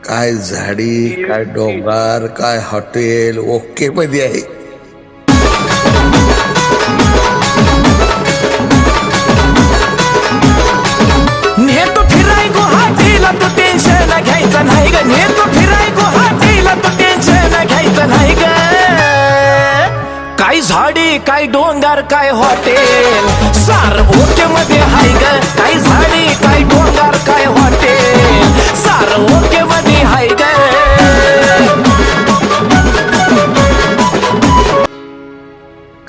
काय झाडी, काय डोंगर, काय हॉटेल ओके मध्ये आहे. नेतो फिराय गुवाहाटीला तू टेन्शन घ्यायचं नाही ग. नेतो फिराय गुवाहाटीला तू टेन्शन घ्यायचं नाही ग. काय झाडी, काय डोंगर, काय हॉटेल सार ओके मध्ये हाय ग. काय झाडी, काय डोंगर, काय हॉटेल सार ओके मध्ये हाय ग.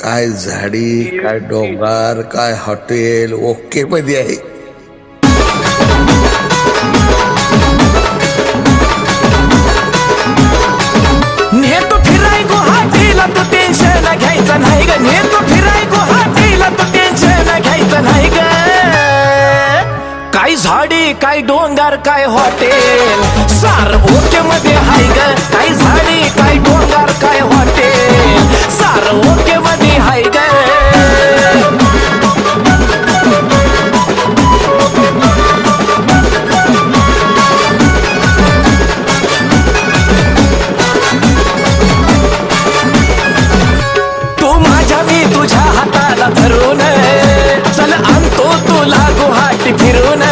काय झाडी, काय डोंगर, काय हॉटेल ओके मध्ये आहे. नेतो फिराय गुवाहाटीला तू टेन्शन घ्यायचं नाही ग. नेतो फिराय गुवाहाटीला तू टेन्शन घ्यायचं नाही ग. काय झाडी, काय डोंगर, काय हॉटेल सार ओके मध्ये हाय ग. काय झाडी, काय डोंगर, काय हॉटेल सार ओके मध्ये हाय ग. तू माझ्या मी तुझ्या हाताला धरून चल आणतो तुला गुवाहाटी फिरून.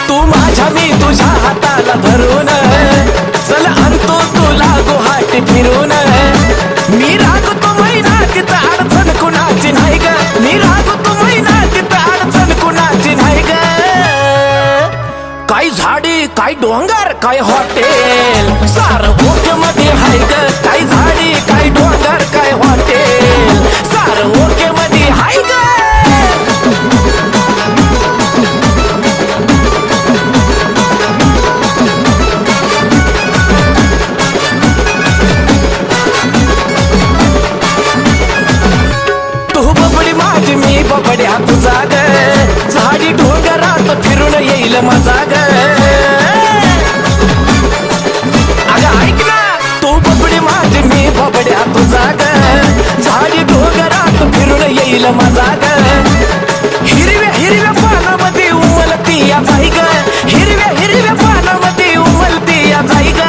तू माझ्या मी तुझ्या हाताला धरून चल आणतो तुला गुवाहाटी फिरून. मी रागतो महिना तिथं अडचण कुणाची नाही ग. मी रागतो महिना तिथं अडचण कुणाची नाही ग. काय झाडी, काय डोंगर, काय हॉटेल सार ओके मध्ये हाय ग. काय झाडी, काय डोंगर, काय हॉटेल सार ओके मध्ये हाय ग. तू बबडी माझी, मी बबड्या तुझा ग. झाडी डोंगरात फिरून येईल मजा ग. अगं ऐक ना, तू बबडी माझी, मी बबड्या तुझा ग. झाडी डोंगरात फिरून येईल मजा ग. हिरव्या हिरव्या पानामध्ये उमलती या जाई ग. हिरव्या हिरव्या पानामध्ये उमलती या जाई ग.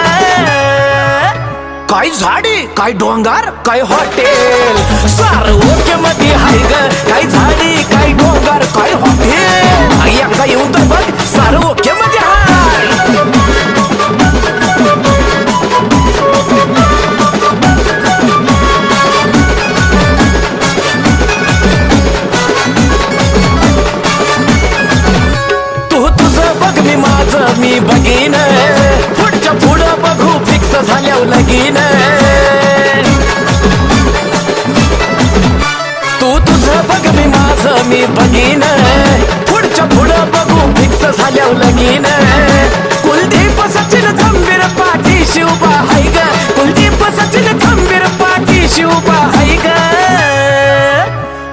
काय झाडी, काय डोंगर, काय हॉटेल सार ओके मध्ये हाय ग. काय झाडी, काय डोंगर, काय हॉटेल एकदा येऊन तर बघ सार ओके मध्ये हाय. तू तुझं बघ, मी माझं मी बघीन. पुढच्या पुढं बघू फिक्स झाल्यावर लगीन. तू तुझं बघ, मी माझं मी बघीन. पुढच्या पुढं बघू फिक्स झाल्यावर लगीन. कुलदीप सचिन खंबीर पाठीशी उभा हाय ग. कुलदीप सचिन खंबीर पाठीशी उभा हाय ग.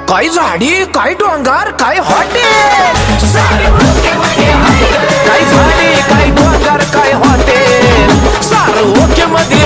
काय झाडी, काय डोंगर, काय हॉटेल सारे ओके मध्ये हाय ग. काय झाडी, काय डोंगर, काय हॉटेल सार ओके मध्ये